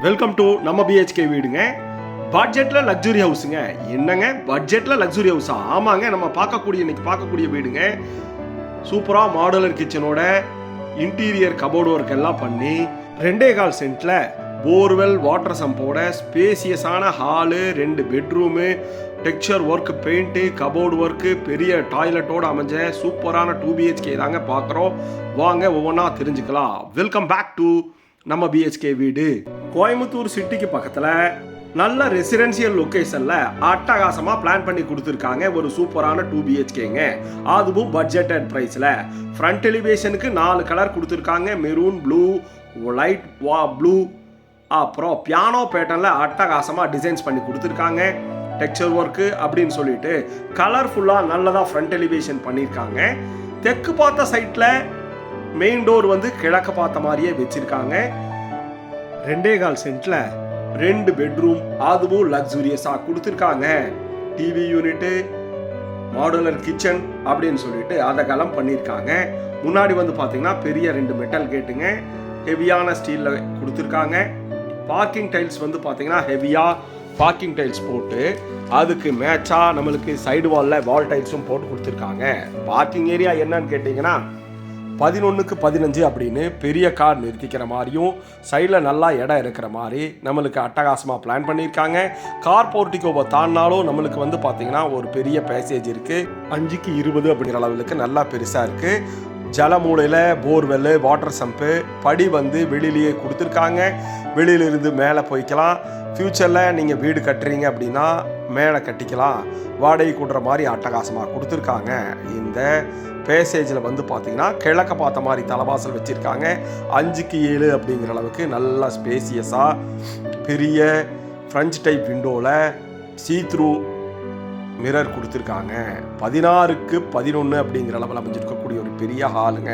Welcome to நம்ம BHK வீடுங்க. பட்ஜெட்டில் லக்ஸுரி ஹவுஸுங்க. என்னங்க பட்ஜெட்டில் லக்ஸுரி ஹவுஸா? ஆமாங்க, நம்ம இன்னைக்கு பார்க்கக்கூடிய வீடுங்க. சூப்பராக மாடுலர் கிச்சனோட இன்டீரியர் கபோர்டு ஒர்க் எல்லாம் பண்ணி 2.25 சென்ட்டில் போர்வெல் வாட்டர் சம்போட ஸ்பேசியஸான hall, 2 bedroom, texture work, paint, cupboard work, பெரிய டாய்லெட்டோடு அமைஞ்ச சூப்பரான 2 BHK தாங்க பார்க்குறோம். வாங்க ஒவ்வொன்றா தெரிஞ்சுக்கலாம். வெல்கம் பேக் டு நம்ம பிஹெச்கே வீடு. கோயம்புத்தூர் சிட்டிக்கு பக்கத்தில் நல்ல ரெசிடென்சியல் லொக்கேஷனில் அட்டகாசமாக பிளான் பண்ணி கொடுத்துருக்காங்க ஒரு சூப்பரான 2 BHKங்க. அதுவும் பட்ஜெட்டட் ப்ரைஸில். ஃப்ரண்ட் எலிவேஷனுக்கு 4 கலர் கொடுத்துருக்காங்க. மெரூன், ப்ளூ, லைட் ப்ளூ, அப்புறம் பியானோ பேட்டர்னில் அட்டகாசமாக டிசைன்ஸ் பண்ணி கொடுத்துருக்காங்க. டெக்ஸ்சர் ஒர்க்கு அப்படின்னு சொல்லிட்டு கலர்ஃபுல்லாக நல்லதாக ஃப்ரண்ட் எலிவேஷன் பண்ணியிருக்காங்க. தெற்கு பார்த்த சைட்டில் மெயின் டோர் கிழக்க பார்த்த மாதிரியே வச்சிருக்காங்க. 2.25 சென்ட்ல 2 பெட்ரூம், அதுவும் லக்ஸூரியஸாக கொடுத்துருக்காங்க. டிவி யூனிட்டு, மாடுலர் கிச்சன் அப்படின்னு சொல்லிட்டு அதெல்லாம் பண்ணியிருக்காங்க. முன்னாடி பார்த்தீங்கன்னா பெரிய 2 மெட்டல் கேட்டுங்க, ஹெவியான ஸ்டீலில் கொடுத்துருக்காங்க. பார்க்கிங் டைல்ஸ் பார்த்தீங்கன்னா ஹெவியாக பார்க்கிங் டைல்ஸ் போட்டு அதுக்கு மேட்சாக நம்மளுக்கு சைடு வாலில் வால் டைல்ஸும் போட்டு கொடுத்துருக்காங்க. பார்க்கிங் ஏரியா என்னன்னு கேட்டிங்கன்னா 11க்கு 15 அப்படின்னு பெரிய கார் நிறுத்திக்கிற மாதிரியும் சைடில் நல்லா இடம் இருக்கிற மாதிரி நம்மளுக்கு அட்டகாசமாக பிளான் பண்ணியிருக்காங்க. கார் போர்ட்டிகோவை தாண்டினாலும் நம்மளுக்கு பார்த்தீங்கன்னா ஒரு பெரிய பேசேஜ் இருக்குது. 5க்கு 20 அப்படிங்கிற அளவுக்கு நல்லா பெருசாக இருக்குது. ஜலமூலையில் போர்வெல்லு, வாட்டர் சம்பு, படி வெளியிலேயே கொடுத்துருக்காங்க. வெளியிலிருந்து மேலே போய்க்கலாம். ஃப்யூச்சரில் நீங்கள் வீடு கட்டுறீங்க அப்படின்னா மேலே கட்டிக்கலாம். வாடகை கூடுற மாதிரி அட்டகாசமாக கொடுத்துருக்காங்க. இந்த பேசேஜில் பார்த்தீங்கன்னா கிழக்க பார்த்த மாதிரி தலைவாசல் வச்சுருக்காங்க. 5க்கு 7 அப்படிங்கிற அளவுக்கு நல்லா ஸ்பேசியஸாக பெரிய ஃப்ரெஞ்ச் டைப் விண்டோவில் சீத்ரூ மிரர் கொடுத்துருக்காங்க. 16க்கு 11 அப்படிங்கிற அளவில் அமைஞ்சிருக்கக்கூடிய ஒரு பெரிய ஹாலுங்க.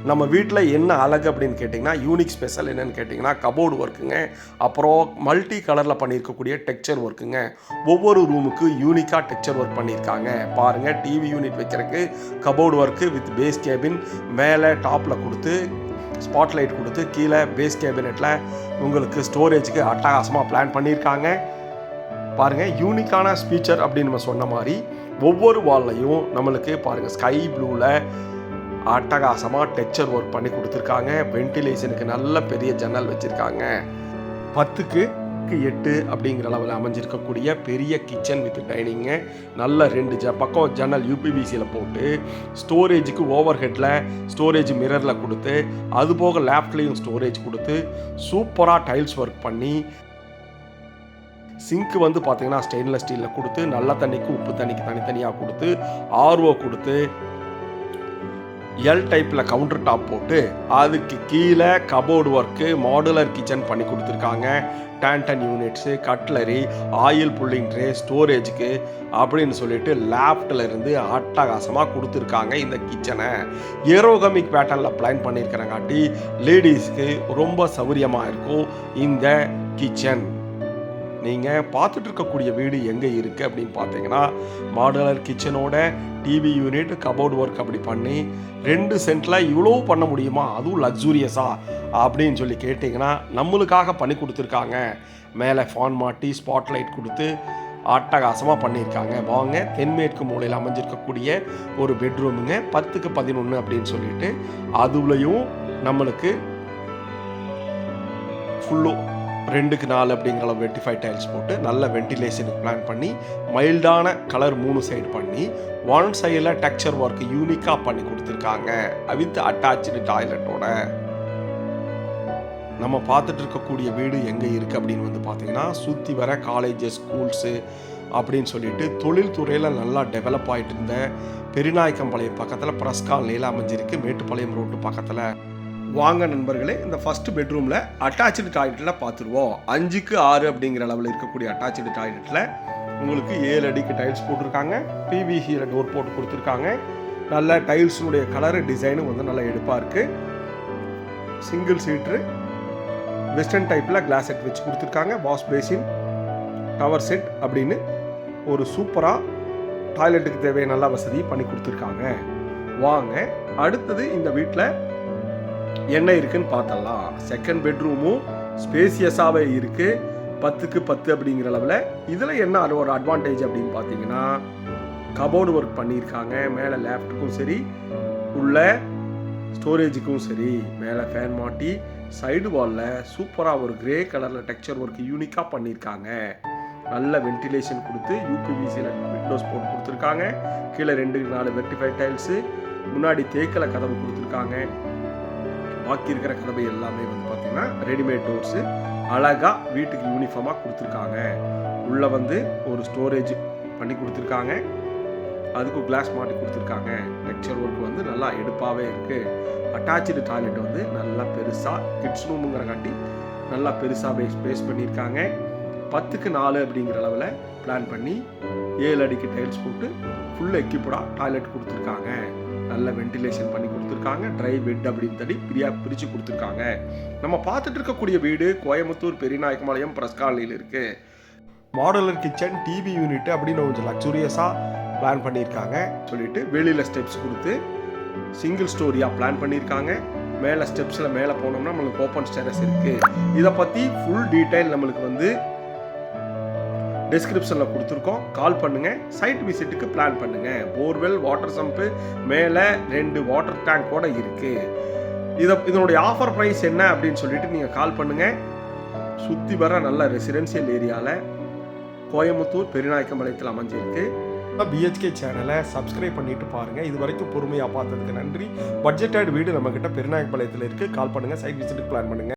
நம்ம வீட்டில் என்ன அழகு அப்படின்னு கேட்டிங்கன்னா, யூனிக் ஸ்பெஷல் என்னன்னு கேட்டிங்கன்னா கபோர்டு ஒர்க்குங்க. அப்புறம் மல்டி கலரில் பண்ணியிருக்கக்கூடிய டெக்ஸ்சர் ஒர்க்குங்க. ஒவ்வொரு ரூமுக்கு யூனிக்காக டெக்ஸ்சர் ஒர்க் பண்ணியிருக்காங்க. பாருங்கள், டிவி யூனிட் வைக்கிறதுக்கு cupboard work with base cabin மேலே டாப்பில் கொடுத்து ஸ்பாட்லைட் கொடுத்து கீழே பேஸ் கேபினெட்டில் உங்களுக்கு ஸ்டோரேஜுக்கு அட்டகாசமாக பிளான் பண்ணியிருக்காங்க. பாருங்கள், யூனிக்கான ஸ்பீச்சர் அப்படின்னு நம்ம சொன்ன மாதிரி ஒவ்வொரு வால்லையும் நம்மளுக்கு பாருங்கள் ஸ்கை ப்ளூவில் அட்டகாசமாக டெக்ஸ்சர் ஒர்க் பண்ணி கொடுத்துருக்காங்க. வென்டிலேஷனுக்கு நல்ல பெரிய ஜன்னல் வச்சுருக்காங்க. 10க்கு 8 அப்படிங்கிற அளவில் அமைஞ்சிருக்கக்கூடிய பெரிய கிச்சன் வித் டைனிங்கு. நல்ல 2 பக்கம் ஜன்னல் யூபிவிசியில் போட்டு ஸ்டோரேஜுக்கு ஓவர் ஹெட்டில் ஸ்டோரேஜ் மிரரில் கொடுத்து அதுபோக லேப்ட்லேயும் ஸ்டோரேஜ் கொடுத்து சூப்பராக டைல்ஸ் ஒர்க் பண்ணி சிங்க்கு பார்த்தீங்கன்னா ஸ்டெயின்லெஸ் ஸ்டீலில் கொடுத்து நல்ல தண்ணிக்கு உப்பு தண்ணிக்கு தனித்தனியாக கொடுத்து ஆர்ஓ கொடுத்து எல் டைப்பில் கவுண்டர் டாப் போட்டு அதுக்கு கீழே கபோர்டு ஒர்க்கு மாடுலர் கிச்சன் பண்ணி கொடுத்துருக்காங்க. Tandem units, cutlery, oil pulling tray, ஸ்டோரேஜுக்கு அப்படின்னு சொல்லிட்டு லேப்டில் இருந்து அட்டகாசமாக கொடுத்துருக்காங்க. இந்த கிச்சனை ஏரோகமிக் பேட்டர்னில் பிளான் பண்ணியிருக்கிறங்காட்டி லேடிஸ்க்கு ரொம்ப சௌகரியமாக இருக்கும் இந்த கிச்சன். நீங்கள் பார்த்துட்டு இருக்கக்கூடிய வீடு எங்கே இருக்குது அப்படின்னு பார்த்தீங்கன்னா, மாடுலர் கிச்சனோட டிவி யூனிட், கபோர்டு ஒர்க் அப்படி பண்ணி 2 சென்ட்டில் இவ்வளோ பண்ண முடியுமா, அதுவும் லக்ஸூரியஸாக அப்படின்னு சொல்லி கேட்டிங்கன்னா நம்மளுக்காக பண்ணி கொடுத்துருக்காங்க. மேலே ஃபேன் மாட்டி ஸ்பாட்லைட் கொடுத்து அட்டகாசமாக பண்ணியிருக்காங்க. வாங்க, தென்மேற்கு மூலையில் அமைஞ்சிருக்கக்கூடிய ஒரு பெட்ரூமுங்க. 10க்கு 11 அப்படின்னு சொல்லிட்டு அதுலேயும் நம்மளுக்கு ஃபுல்லும் 2க்கு 4 அப்படிங்கிற அளவு 25 டைல்ஸ் போட்டு நல்ல வென்டிலேஷனுக்கு பிளான் பண்ணி மைல்டான கலர் 3 சைடு பண்ணி 1 சைடில் டெக்ஸ்சர் ஒர்க் யூனிக்காக பண்ணி கொடுத்துருக்காங்க வித் அட்டாச்சு டாய்லெட்டோட. நம்ம பார்த்துட்டு இருக்கக்கூடிய வீடு எங்கே இருக்குது அப்படின்னு பார்த்தீங்கன்னா, சுற்றி வர காலேஜஸ், ஸ்கூல்ஸு அப்படின்னு சொல்லிட்டு தொழில்துறையில் நல்லா டெவலப் ஆகிட்டு இருந்த பெருநாயக்கம்பாளையம் பக்கத்தில் பிரஸ்கால்னியில் அமைஞ்சிருக்கு, மேட்டுப்பாளையம் ரோட்டு பக்கத்தில். வாங்க நண்பர்களே, இந்த ஃபர்ஸ்ட் பெட்ரூமில் அட்டாச்சு டாய்லெட்டில் பார்த்துருவோம். 5க்கு 6 அப்படிங்கிற அளவில் இருக்கக்கூடிய அட்டாச்சு டாய்லெட்டில் உங்களுக்கு 7 அடிக்கு டைல்ஸ் போட்டிருக்காங்க. பிவிசியில் டோர் போட்டு கொடுத்துருக்காங்க. நல்ல டைல்ஸுடைய கலரு டிசைனும் நல்லா எடுப்பாக இருக்குது. சிங்கிள் சீட்ரு வெஸ்டர்ன் டைப்பில் கிளாஸ் செட் வச்சு கொடுத்துருக்காங்க. வாஷ் பேசின், டவர் செட் அப்படின்னு ஒரு சூப்பராக டாய்லெட்டுக்கு தேவையான நல்ல வசதி பண்ணி கொடுத்துருக்காங்க. வாங்க அடுத்தது இந்த வீட்டில் என்ன இருக்குன்னு பார்த்தலாம். செகண்ட் பெட்ரூமும் ஸ்பேசியஸாகவே இருக்குது. 10க்கு 10 அப்படிங்கிற அளவில். இதில் என்ன ஒரு அட்வான்டேஜ் அப்படின்னு பார்த்தீங்கன்னா, கபோர்டு ஒர்க் பண்ணியிருக்காங்க. மேலே லேப்டாப்புக்கும் சரி, உள்ள ஸ்டோரேஜுக்கும் சரி, மேலே ஃபேன் மாட்டி, சைடு வாலில் சூப்பராக ஒரு கிரே கலரில் டெக்ஸ்சர் ஒர்க் யூனிக்காக பண்ணியிருக்காங்க. நல்ல வென்டிலேஷன் கொடுத்து யூபிவிசியில் விண்டோஸ் போட்டு கொடுத்துருக்காங்க. கீழே 2-4 வெர்டிஃபைட் டைல்ஸு, முன்னாடி தேக்கலை கதவு கொடுத்துருக்காங்க. பாக்கி இருக்கிற கதவு எல்லாமே வந்து பார்த்திங்கன்னா ரெடிமேட் டோர்ஸு அழகாக வீட்டுக்கு யூனிஃபார்மாக கொடுத்துருக்காங்க. உள்ளே வந்து ஒரு ஸ்டோரேஜ் பண்ணி கொடுத்துருக்காங்க. அதுக்கும் கிளாஸ் மாட்டி கொடுத்துருக்காங்க. டெக்ஸ்சர் ஒர்க் வந்து நல்லா எடுப்பாகவே இருக்குது. அட்டாச்சு டாய்லெட் வந்து நல்லா பெருசாக கிட்ஸ் ரூமுங்கிற காட்டி நல்லா பெருசாக ஸ்பேஸ் பண்ணியிருக்காங்க. 10க்கு 4 அப்படிங்கிற அளவில் பிளான் பண்ணி 7 அடிக்கு டைல்ஸ் போட்டு ஃபுல் எக்யூப்டாக டாய்லெட் கொடுத்துருக்காங்க. நல்ல வென்டிலேஷன் பண்ணி கொடுத்துருக்காங்க. ட்ரை பெட் அப்படின்னு தடி பிரித்து கொடுத்துருக்காங்க. நம்ம பார்த்துட்டு இருக்கக்கூடிய வீடு கோயம்புத்தூர் பெரியநாயக்கம்பாளையம் பிரஸ் காலனியில் இருக்குது. மாடுலர் கிச்சன், டிவி யூனிட் அப்படின்னு கொஞ்சம் லக்ஸூரியஸாக பிளான் பண்ணியிருக்காங்க. சொல்லிட்டு வெளியில் ஸ்டெப்ஸ் கொடுத்து சிங்கிள் ஸ்டோரியாக பிளான் பண்ணியிருக்காங்க. மேலே ஸ்டெப்ஸில் மேலே போனோம்னா நம்மளுக்கு ஓப்பன் ஸ்டேரஸ் இருக்குது. இதை பற்றி ஃபுல் டீட்டெயில் நம்மளுக்கு வந்து டிஸ்கிரிப்ஷனில் கொடுத்துருக்கோம். கால் பண்ணுங்கள். சைட் விசிட்டுக்கு பிளான் பண்ணுங்கள். போர்வெல், வாட்டர் சம்பு, மேலே 2 வாட்டர் டேங்கோடு இருக்குது. இதனுடைய ஆஃபர் ப்ரைஸ் என்ன அப்படின்னு சொல்லிட்டு நீங்கள் கால் பண்ணுங்கள். சுற்றி வர நல்ல ரெசிடென்சியல் ஏரியாவில் கோயம்புத்தூர் பெரியநாயக்கம்பாளையத்தில் அமைஞ்சிருக்கு. பிஹெச்கே சேனலை சப்ஸ்கிரைப் பண்ணிட்டு பாருங்கள். இது வரைக்கும் பொறுமையாக பார்த்ததுக்கு நன்றி. பட்ஜெட்டட் வீடு நம்மக்கிட்ட பெரியநாயக்கம்பாளையத்தில் இருக்குது. கால் பண்ணுங்கள். சைட் விசிட்டுக்கு பிளான் பண்ணுங்கள்.